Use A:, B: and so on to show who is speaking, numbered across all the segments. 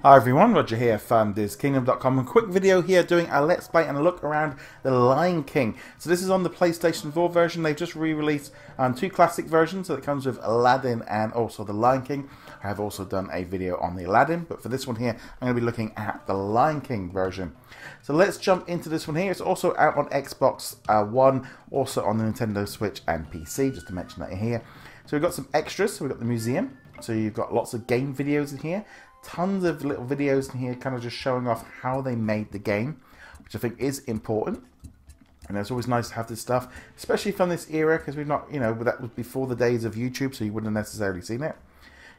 A: Hi everyone, Roger here from DisKingdom.com. A quick video here doing a let's play and a look around the Lion King. So this is on the PlayStation 4 version. They've just re-released two classic versions, so it comes with Aladdin and also the Lion King. I have also done a video on the Aladdin, but for this one here, I'm going to be looking at the Lion King version. So let's jump into this one here. It's also out on Xbox One, also on the Nintendo Switch and PC, just to mention that here. So we've got some extras. So we've got the museum. So you've got lots of game videos in here. Tons of little videos in here kind of just showing off how they made the game, which I think is important. And it's always nice to have this stuff, especially from this era, because we've not, that was before the days of YouTube, so you wouldn't have necessarily seen it.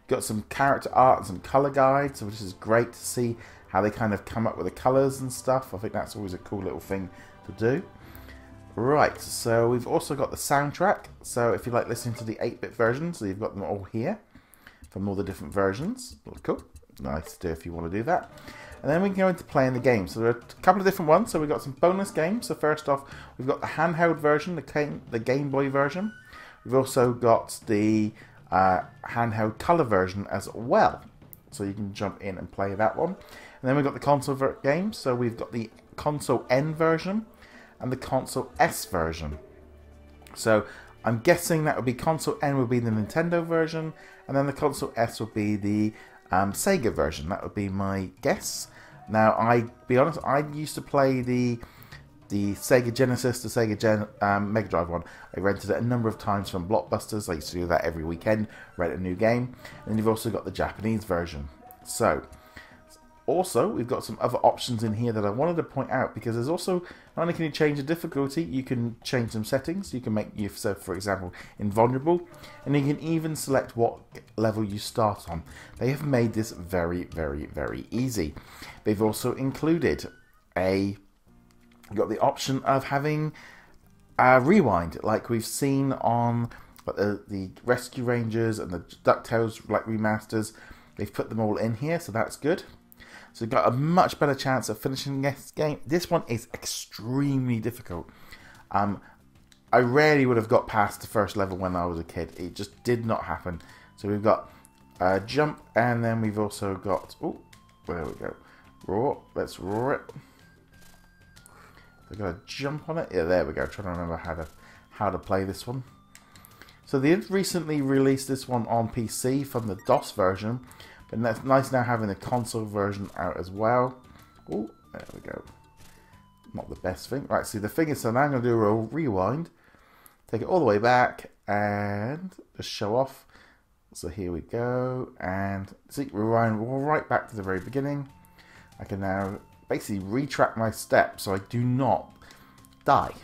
A: Got some character art and some color guides, which is great to see how they kind of come up with the colors and stuff. I think that's always a cool little thing to do. Right, so we've also got the soundtrack. So if you like listening to the 8-bit version, so you've got them all here from all the different versions. Cool. Nice to do if you want to do that. And then we can go into playing the game. So there are a couple of different ones. So we've got some bonus games. So first off, we've got the handheld version, the Game Boy version. We've also got the handheld color version as well. So you can jump in and play that one. And then we've got the console games. So we've got the console N version and the console S version. So I'm guessing that would be console N would be the Nintendo version, and then the console S would be the Sega version. That would be my guess. Now, be honest, I used to play the Sega Genesis, the Sega Mega Drive one. I rented it a number of times from Blockbusters. I used to do that every weekend, rent a new game. And then you've also got the Japanese version. So, also, we've got some other options in here that I wanted to point out, because there's also, not only can you change the difficulty, you can change some settings. You can make yourself, for example, invulnerable, and you can even select what level you start on. They have made this very, very, very easy. They've also included you've got the option of having a rewind, like we've seen on the Rescue Rangers and the DuckTales remasters. They've put them all in here, so that's good. So you've got a much better chance of finishing this game. This one is extremely difficult. I rarely would have got past the first level when I was a kid. It just did not happen. So we've got jump, and then we've also got... Oh, there we go. Roar. Let's roar it. We've got to jump on it. Yeah, there we go. Trying to remember how to play this one. So they did recently release this one on PC from the DOS version. But that's nice now having the console version out as well. Oh, there we go. Not the best thing. Right, see, the thing is, so now I'm going to do a rewind. Take it all the way back and just show off. So here we go. And see, rewind right back to the very beginning. I can now basically retrack my steps so I do not die.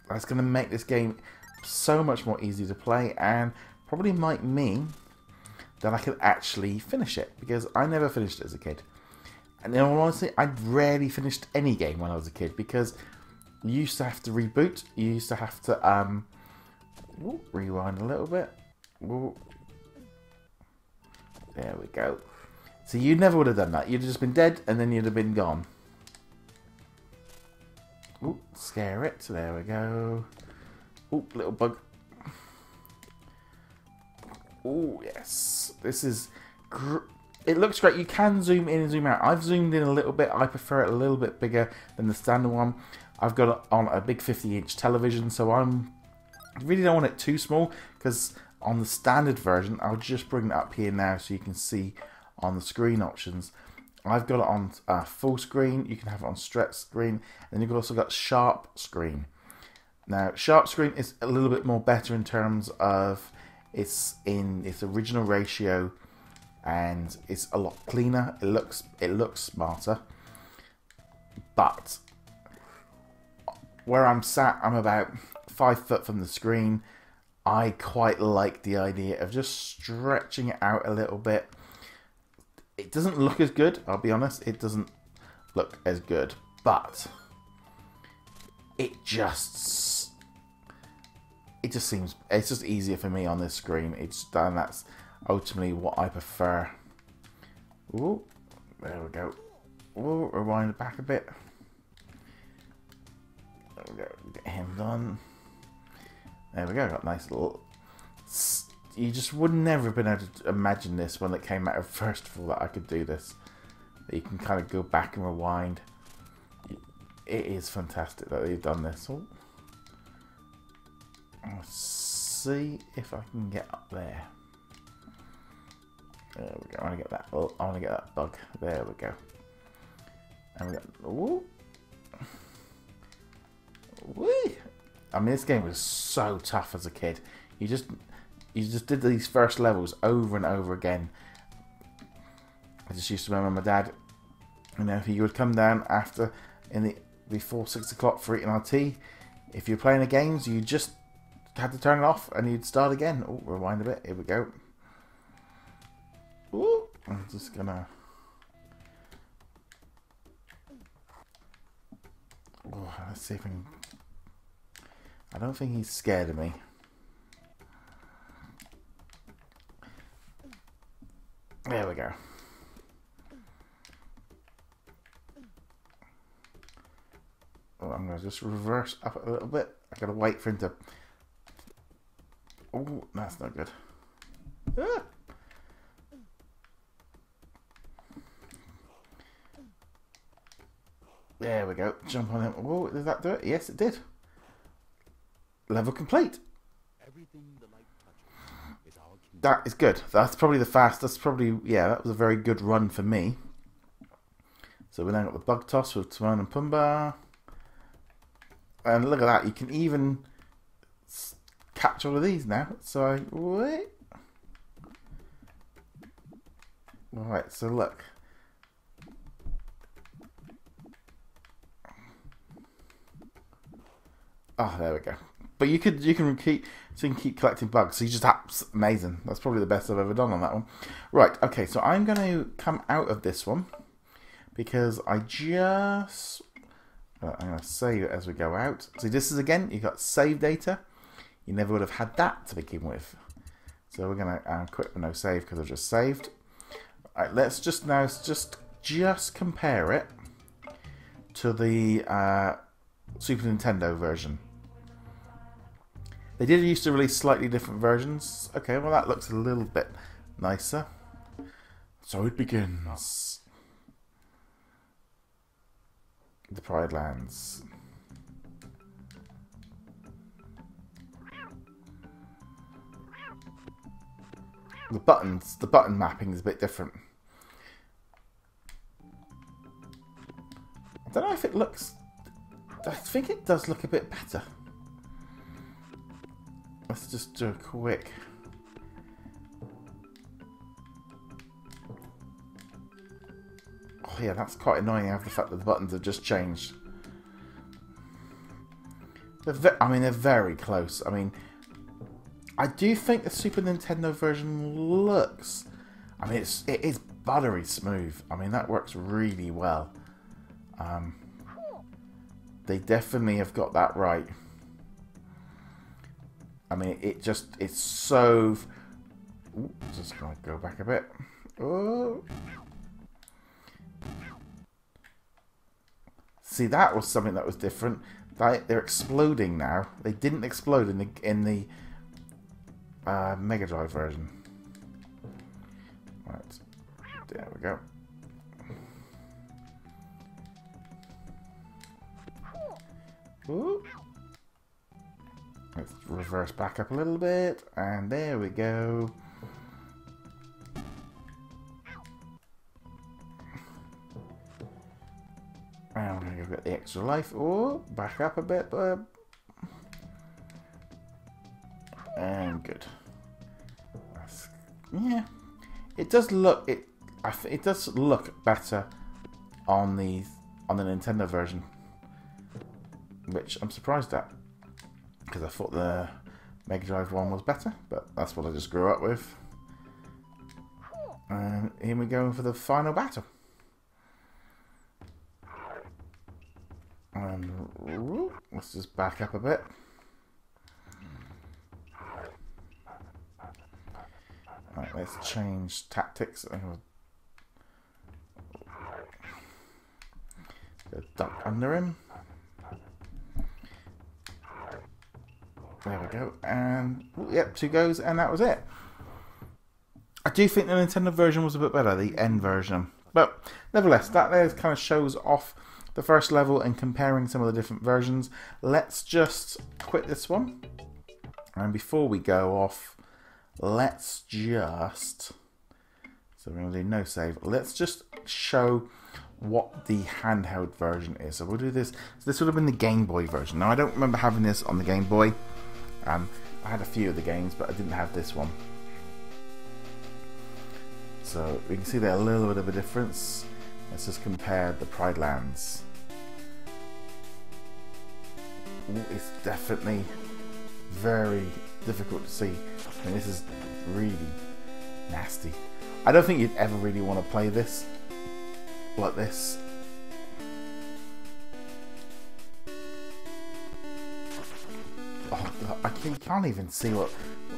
A: That's going to make this game so much more easy to play, and probably might mean that I could actually finish it, because I never finished it as a kid. And in all honesty, I rarely finished any game when I was a kid, because you used to have to reboot, you used to have to rewind a little bit. Ooh. There we go. So you never would have done that. You'd have just been dead, and then you'd have been gone. Ooh, scare it. There we go. Ooh, little bug. Oh, yes. This is... It looks great. You can zoom in and zoom out. I've zoomed in a little bit. I prefer it a little bit bigger than the standard one. I've got it on a big 50-inch television, so I really don't want it too small, because on the standard version, I'll just bring it up here now so you can see on the screen options. I've got it on full screen. You can have it on stretch screen. And you've also got sharp screen. Now, sharp screen is a little bit more better in terms of... It's in its original ratio, and it's a lot cleaner. It looks smarter. But where I'm sat, I'm about 5 foot from the screen. I quite like the idea of just stretching it out a little bit. It doesn't look as good, I'll be honest. It doesn't look as good, but it just seems, it's just easier for me on this screen. And that's ultimately what I prefer. Ooh, there we go. Ooh, rewind it back a bit. There we go, get him done. There we go, got a nice little... You just would never have been able to imagine this when it came out, first of all, that I could do this. that you can kind of go back and rewind. It is fantastic that they've done this. Oh. Let's see if I can get up there. There we go. I want to get that. Oh, I want to get that bug. There we go. And we got. Ooh. Whee! I mean, this game was so tough as a kid. You just did these first levels over and over again. I just used to remember my dad. You know, he would come down before 6 o'clock for eating our tea. If you're playing the games, you just had to turn it off and you'd start again. Oh, rewind a bit. Here we go. Ooh, I'm just gonna. Oh, let's see if we can. I don't think he's scared of me. There we go. Oh, I'm going to just reverse up a little bit. I got to wait for him to... Oh, that's not good. Ah! There we go. Jump on him. Oh, did that do it? Yes, it did. Level complete. That is good. That's probably the fastest. Probably, yeah, that was a very good run for me. So we now got the bug toss with Timon and Pumbaa. And look at that. You can even catch all of these now. So, wait. Alright, so look. Oh, there we go. But you can keep collecting bugs. So you just amazing. That's probably the best I've ever done on that one. Right. Okay. So I'm going to come out of this one because I'm going to save it as we go out. So this is again. You got save data. You never would have had that to begin with. So we're going to quit with no save because I've just saved. All right. Let's just now just compare it to the Super Nintendo version. They did used to release slightly different versions. Okay, well that looks a little bit nicer. So it begins. The Pride Lands. The button mapping is a bit different. I don't know if it looks... I think it does look a bit better. Let's just do a quick. Oh yeah, that's quite annoying. I have the fact that the buttons have just changed. I mean, they're very close. I mean, I do think the Super Nintendo version looks... I mean, it is buttery smooth. I mean, that works really well. They definitely have got that right. I mean, it's so... Ooh, just going to go back a bit. Oh. See, that was something that was different. They're exploding now. They didn't explode in the Mega Drive version. Right. There we go. Ooh. Let's reverse back up a little bit, and there we go. And we're going to get the extra life. Oh, back up a bit. And good. Yeah, it does look it does look better on the Nintendo version, which I'm surprised at. Because I thought the Mega Drive one was better, but that's what I just grew up with. And here we go for the final battle. And let's just back up a bit. Right, let's change tactics. Duck under him. There we go, and yep, 2 goes, and that was it. I do think the Nintendo version was a bit better, the N version. But nevertheless, that there kind of shows off the first level and comparing some of the different versions. Let's just quit this one. And before we go off, let's just... So we're going to do no save. Let's just show what the handheld version is. So we'll do this. So this would have been the Game Boy version. Now I don't remember having this on the Game Boy. I had a few of the games, but I didn't have this one. So we can see there a little bit of a difference. Let's just compare the Pride Lands. Ooh, it's definitely very difficult to see. I mean, this is really nasty. I don't think you'd ever really want to play this like this. Oh, you can't even see what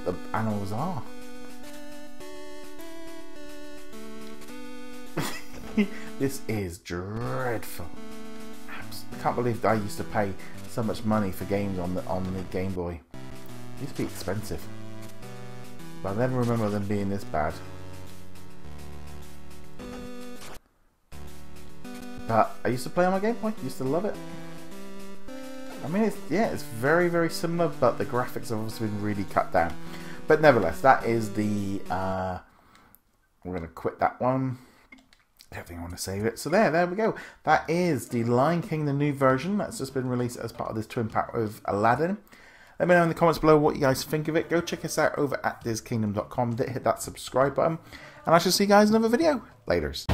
A: the animals are. This is dreadful. I can't believe that I used to pay so much money for games on the Game Boy. It used to be expensive, but I never remember them being this bad. But I used to play on my Game Boy. Used to love it. I mean, it's very, very similar, but the graphics have obviously been really cut down. But nevertheless, that is the. We're gonna quit that one. I don't think I want to save it. So there we go. That is the Lion King, the new version that's just been released as part of this twin pack with Aladdin. Let me know in the comments below what you guys think of it. Go check us out over at DisKingdom.com. Hit that subscribe button, and I shall see you guys in another video. Laters.